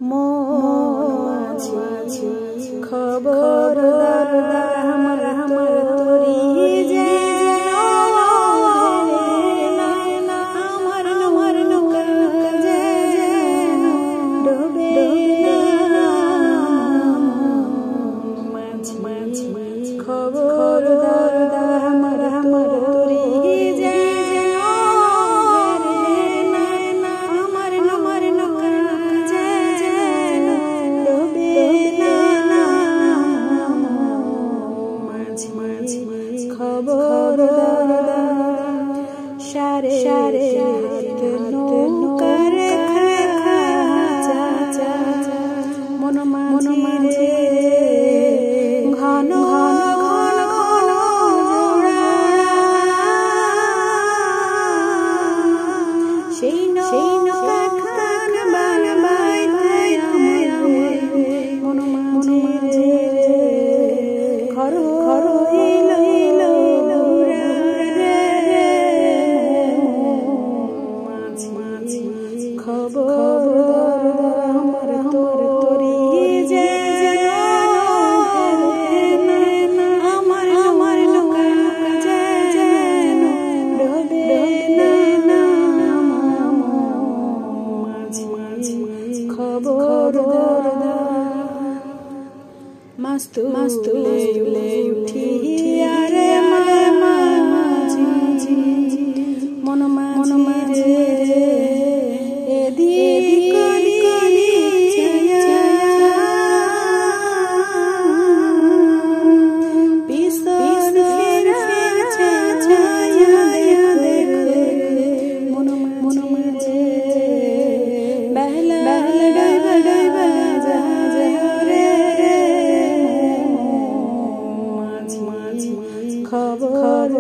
মাঝি খবরদার আমার তোরি যে আমার নৌকা যে ডুবে মাঝি খবরদার আমার তোরি যে সারে নৌকার মন মাঝে ঘন ঘন ঘন সেই নৌকা মন মাঝে ঘর ঘর খবর আমার তোরি যে আমার নৌকা যে ডুবে না মাঝি খবর মাস্তু লে উঠি আরে মাঝি মন মাঝে খবর